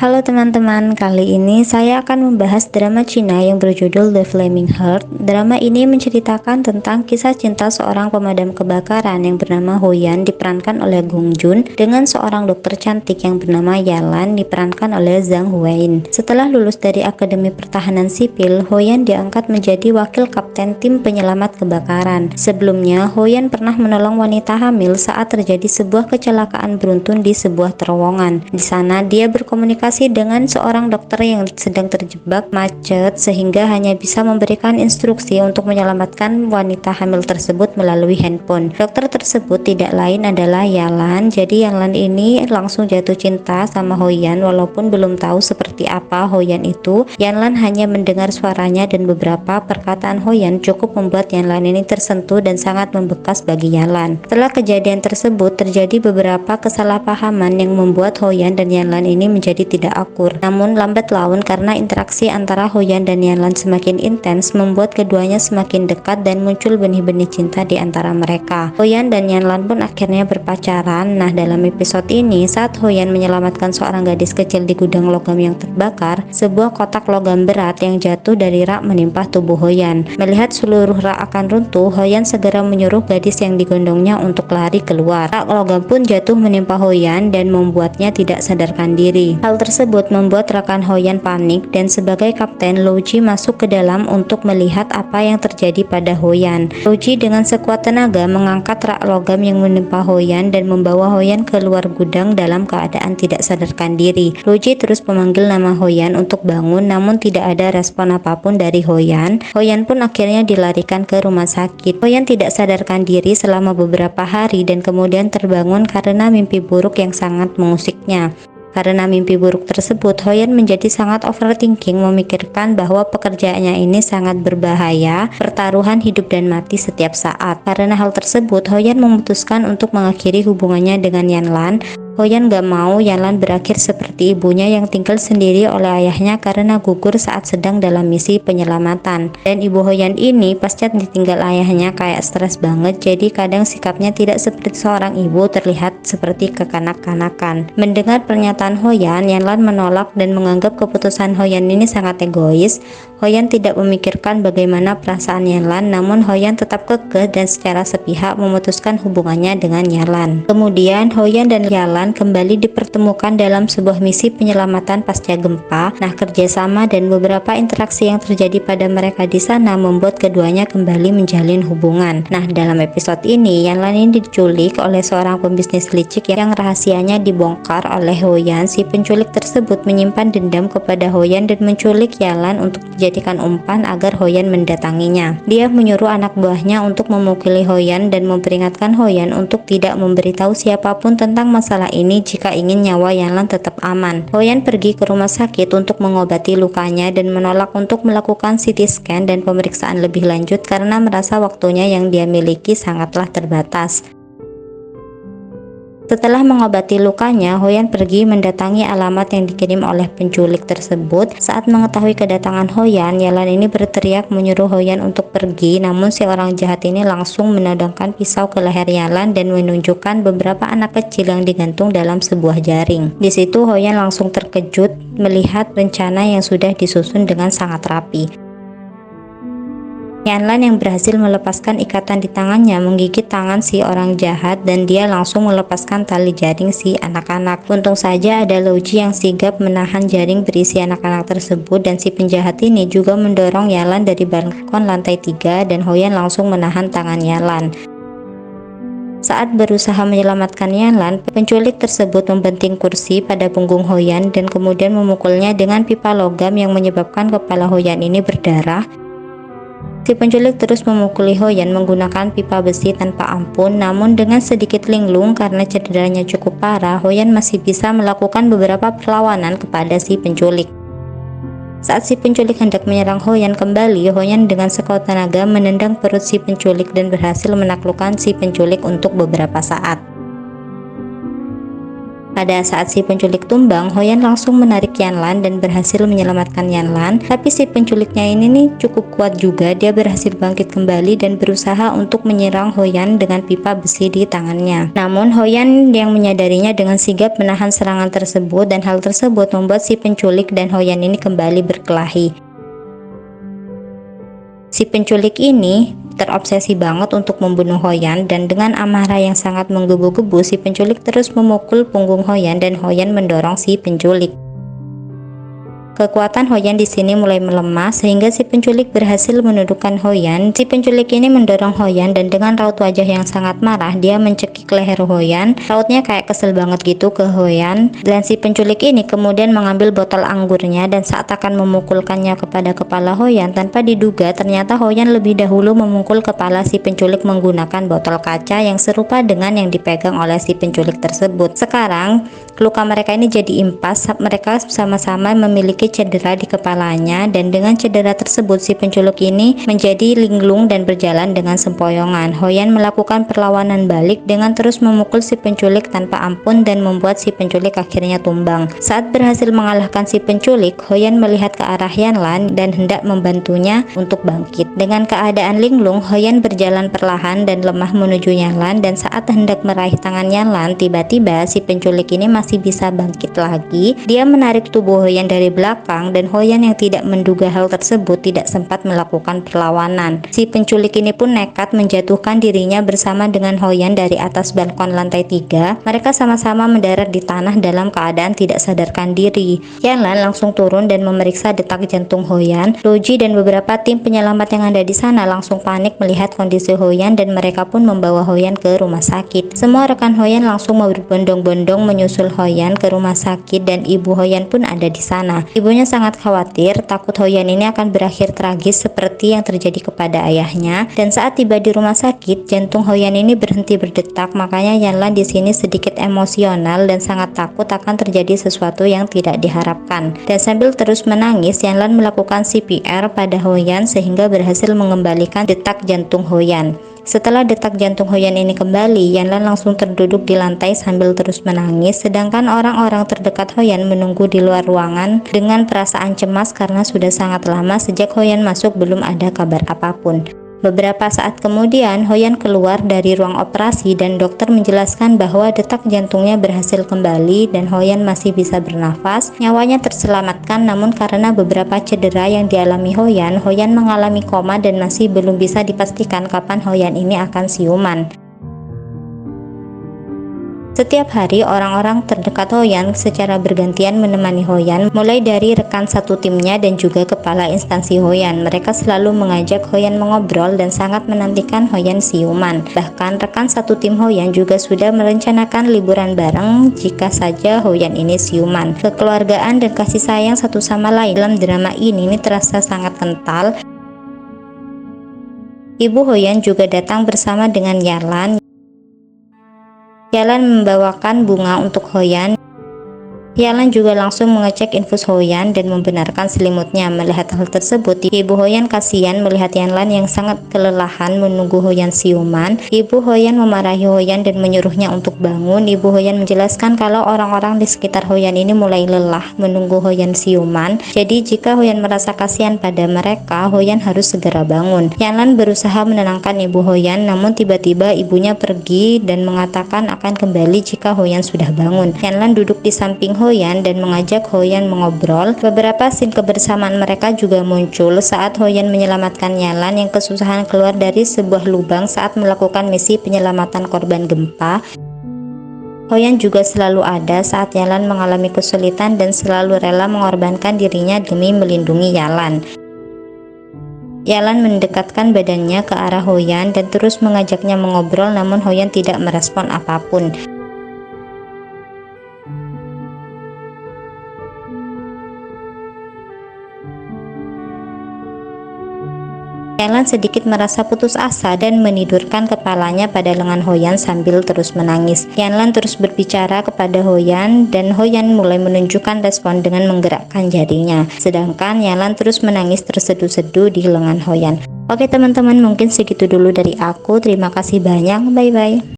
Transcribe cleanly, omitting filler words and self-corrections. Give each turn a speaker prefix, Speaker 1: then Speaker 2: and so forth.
Speaker 1: Halo teman-teman, kali ini saya akan membahas drama Cina yang berjudul The Flaming Heart. Drama ini menceritakan tentang kisah cinta seorang pemadam kebakaran yang bernama Ho Yan diperankan oleh Gong Joon dengan seorang dokter cantik yang bernama Yalan diperankan oleh Zhang Huayin. Setelah lulus dari Akademi Pertahanan Sipil, Ho Yan diangkat menjadi wakil kapten tim penyelamat kebakaran. Sebelumnya, Ho Yan pernah menolong wanita hamil saat terjadi sebuah kecelakaan beruntun di sebuah terowongan. Di sana, dia berkomunikasi dengan seorang dokter yang sedang terjebak macet sehingga hanya bisa memberikan instruksi untuk menyelamatkan wanita hamil tersebut melalui handphone. Dokter tersebut tidak lain adalah Yalan. Jadi Yalan ini langsung jatuh cinta sama Ho Yan walaupun belum tahu seperti apa Ho Yan itu. Yalan hanya mendengar suaranya dan beberapa perkataan Ho Yan cukup membuat Yalan ini tersentuh dan sangat membekas bagi Yalan. Setelah kejadian tersebut terjadi beberapa kesalahpahaman yang membuat Ho Yan dan Yalan ini menjadi tidak akur. Namun lambat laun karena interaksi antara Ho Yan dan Yalan semakin intens membuat keduanya semakin dekat dan muncul benih-benih cinta di antara mereka. Ho Yan dan Yalan pun akhirnya berpacaran. Nah, dalam episode ini saat Ho Yan menyelamatkan seorang gadis kecil di gudang logam yang terbakar, sebuah kotak logam berat yang jatuh dari rak menimpa tubuh Ho Yan. Melihat seluruh rak akan runtuh, Ho Yan segera menyuruh gadis yang digondongnya untuk lari keluar. Rak logam pun jatuh menimpa Ho Yan dan membuatnya tidak sadarkan diri. Hal tersebut membuat rekan Ho Yan panik dan sebagai kapten, Lou Ji masuk ke dalam untuk melihat apa yang terjadi pada Ho Yan. Lou Ji dengan sekuat tenaga mengangkat rak logam yang menimpa Ho Yan dan membawa Ho Yan keluar gudang dalam keadaan tidak sadarkan diri. Lou Ji terus memanggil nama Ho Yan untuk bangun, namun tidak ada respon apapun dari Ho Yan. Ho Yan pun akhirnya dilarikan ke rumah sakit. Ho Yan tidak sadarkan diri selama beberapa hari dan kemudian terbangun karena mimpi buruk yang sangat mengusiknya. Karena mimpi buruk tersebut, Ho Yan menjadi sangat overthinking, memikirkan bahwa pekerjaannya ini sangat berbahaya, pertaruhan hidup dan mati setiap saat. Karena hal tersebut, Ho Yan memutuskan untuk mengakhiri hubungannya dengan Yalan. Ho Yan gak mau Yalan berakhir seperti ibunya yang tinggal sendiri oleh ayahnya karena gugur saat sedang dalam misi penyelamatan. Dan ibu Ho Yan ini pasca ditinggal ayahnya kayak stres banget, jadi kadang sikapnya tidak seperti seorang ibu, terlihat seperti kekanak-kanakan. Mendengar pernyataan Ho Yan, Yalan menolak dan menganggap keputusan Ho Yan ini sangat egois. Ho Yan tidak memikirkan bagaimana perasaan Yalan, namun Ho Yan tetap kekeh dan secara sepihak memutuskan hubungannya dengan Yalan. Kemudian Ho Yan dan Yalan kembali dipertemukan dalam sebuah misi penyelamatan pasca gempa. Nah, kerjasama dan beberapa interaksi yang terjadi pada mereka di sana membuat keduanya kembali menjalin hubungan. Nah, dalam episode ini Yalan ini diculik oleh seorang pembisnis licik yang rahasianya dibongkar oleh Ho Yan. Si penculik tersebut menyimpan dendam kepada Ho Yan dan menculik Yalan untuk dijadikan umpan agar Ho Yan mendatanginya. Dia menyuruh anak buahnya untuk memukuli Ho Yan dan memperingatkan Ho Yan untuk tidak memberitahu siapapun tentang masalah ini jika ingin nyawa Yalan tetap aman. Ho Yan pergi ke rumah sakit untuk mengobati lukanya dan menolak untuk melakukan CT scan dan pemeriksaan lebih lanjut karena merasa waktunya yang dia miliki sangatlah terbatas. Setelah mengobati lukanya, Ho Yan pergi mendatangi alamat yang dikirim oleh penculik tersebut. Saat mengetahui kedatangan Ho Yan, Yalan ini berteriak menyuruh Ho Yan untuk pergi, namun si orang jahat ini langsung menodongkan pisau ke leher Yalan dan menunjukkan beberapa anak kecil yang digantung dalam sebuah jaring. Di situ Ho Yan langsung terkejut melihat rencana yang sudah disusun dengan sangat rapi. Yalan yang berhasil melepaskan ikatan di tangannya menggigit tangan si orang jahat dan dia langsung melepaskan tali jaring si anak-anak. Untung saja ada Lou Ji yang sigap menahan jaring berisi anak-anak tersebut dan si penjahat ini juga mendorong Yalan dari balkon lantai 3 dan Ho Yan langsung menahan tangan Yalan. Saat berusaha menyelamatkan Yalan, penculik tersebut membenting kursi pada punggung Ho Yan dan kemudian memukulnya dengan pipa logam yang menyebabkan kepala Ho Yan ini berdarah. Si penculik terus memukuli Ho Yan menggunakan pipa besi tanpa ampun, namun dengan sedikit linglung karena cederanya cukup parah, Ho Yan masih bisa melakukan beberapa perlawanan kepada si penculik. Saat si penculik hendak menyerang Ho Yan kembali, Ho Yan dengan sekuat tenaga menendang perut si penculik dan berhasil menaklukkan si penculik untuk beberapa saat. Pada saat si penculik tumbang, Hoyan langsung menarik Yanlan dan berhasil menyelamatkan Yanlan. Tapi si penculiknya ini nih cukup kuat juga, dia berhasil bangkit kembali dan berusaha untuk menyerang Hoyan dengan pipa besi di tangannya. Namun Hoyan yang menyadarinya dengan sigap menahan serangan tersebut, dan hal tersebut membuat si penculik dan Hoyan ini kembali berkelahi. Si penculik ini terobsesi banget untuk membunuh Hoyan, dan dengan amarah yang sangat menggebu-gebu si penculik terus memukul punggung Hoyan dan Hoyan mendorong si penculik. Kekuatan Hoyan di sini mulai melemah sehingga si penculik berhasil menundukkan Hoyan. Si penculik ini mendorong Hoyan dan dengan raut wajah yang sangat marah dia mencekik leher Hoyan. Rautnya kayak kesel banget gitu ke Hoyan. Dan si penculik ini kemudian mengambil botol anggurnya dan saat akan memukulkannya kepada kepala Hoyan, tanpa diduga ternyata Hoyan lebih dahulu memukul kepala si penculik menggunakan botol kaca yang serupa dengan yang dipegang oleh si penculik tersebut. Sekarang luka mereka ini jadi impas, mereka sama-sama memiliki cedera di kepalanya, dan dengan cedera tersebut si penculik ini menjadi linglung dan berjalan dengan sempoyongan. Hoyan melakukan perlawanan balik dengan terus memukul si penculik tanpa ampun dan membuat si penculik akhirnya tumbang. Saat berhasil mengalahkan si penculik, Hoyan melihat ke arah Yanlan dan hendak membantunya untuk bangkit. Dengan keadaan linglung, Hoyan berjalan perlahan dan lemah menuju Yanlan, dan saat hendak meraih tangan Yanlan, tiba-tiba si penculik ini masih bisa bangkit lagi. Dia menarik tubuh Hoyan dari belakang dan Hoyan yang tidak menduga hal tersebut tidak sempat melakukan perlawanan. Si penculik ini pun nekat menjatuhkan dirinya bersama dengan Hoyan dari atas balkon lantai 3. Mereka sama-sama mendarat di tanah dalam keadaan tidak sadarkan diri. Yanlan langsung turun dan memeriksa detak jantung Hoyan. Loji dan beberapa tim penyelamat yang ada di sana langsung panik melihat kondisi Hoyan dan mereka pun membawa Hoyan ke rumah sakit. Semua rekan Hoyan langsung berbondong-bondong menyusul Hoyan ke rumah sakit dan ibu Hoyan pun ada di sana. Ibunya sangat khawatir, takut Hoyan ini akan berakhir tragis seperti yang terjadi kepada ayahnya. Dan saat tiba di rumah sakit, jantung Hoyan ini berhenti berdetak, makanya Yanlan di sini sedikit emosional dan sangat takut akan terjadi sesuatu yang tidak diharapkan. Dan sambil terus menangis, Yanlan melakukan CPR pada Hoyan sehingga berhasil mengembalikan detak jantung Hoyan. Setelah detak jantung Hoyan ini kembali, Yanlan langsung terduduk di lantai sambil terus menangis, sedangkan orang-orang terdekat Hoyan menunggu di luar ruangan dengan perasaan cemas karena sudah sangat lama sejak Hoyan masuk belum ada kabar apapun. Beberapa saat kemudian, Hoyan keluar dari ruang operasi dan dokter menjelaskan bahwa detak jantungnya berhasil kembali dan Hoyan masih bisa bernafas. Nyawanya terselamatkan, namun karena beberapa cedera yang dialami Hoyan, Hoyan mengalami koma dan masih belum bisa dipastikan kapan Hoyan ini akan siuman. Setiap hari orang-orang terdekat Hoyan secara bergantian menemani Hoyan, mulai dari rekan satu timnya dan juga kepala instansi Hoyan. Mereka selalu mengajak Hoyan mengobrol dan sangat menantikan Hoyan siuman. Bahkan rekan satu tim Hoyan juga sudah merencanakan liburan bareng jika saja Hoyan ini siuman. Kekeluargaan dan kasih sayang satu sama lain dalam drama ini terasa sangat kental. Ibu Hoyan juga datang bersama dengan Yanlan. Yanlan membawakan bunga untuk Hoyan. Yanlan juga langsung mengecek infus Hoyan dan membenarkan selimutnya. Melihat hal tersebut, ibu Hoyan kasihan melihat Yanlan yang sangat kelelahan menunggu Hoyan siuman. Ibu Hoyan memarahi Hoyan dan menyuruhnya untuk bangun. Ibu Hoyan menjelaskan kalau orang-orang di sekitar Hoyan ini mulai lelah menunggu Hoyan siuman. Jadi jika Hoyan merasa kasihan pada mereka, Hoyan harus segera bangun. Yanlan berusaha menenangkan ibu Hoyan, namun tiba-tiba ibunya pergi dan mengatakan akan kembali jika Hoyan sudah bangun. Yanlan duduk di samping Hoyan dan mengajak Hoyan mengobrol. Beberapa scene kebersamaan mereka juga muncul saat Hoyan menyelamatkan Yanlan yang kesusahan keluar dari sebuah lubang saat melakukan misi penyelamatan korban gempa. Hoyan juga selalu ada saat Yanlan mengalami kesulitan dan selalu rela mengorbankan dirinya demi melindungi Yanlan. Yanlan mendekatkan badannya ke arah Hoyan dan terus mengajaknya mengobrol, namun Hoyan tidak merespon apapun. Yanlan sedikit merasa putus asa dan menidurkan kepalanya pada lengan Hoyan sambil terus menangis. Yanlan terus berbicara kepada Hoyan dan Hoyan mulai menunjukkan respon dengan menggerakkan jarinya. Sedangkan Yanlan terus menangis terseduh-seduh di lengan Hoyan. Oke teman-teman, mungkin segitu dulu dari aku. Terima kasih banyak. Bye-bye.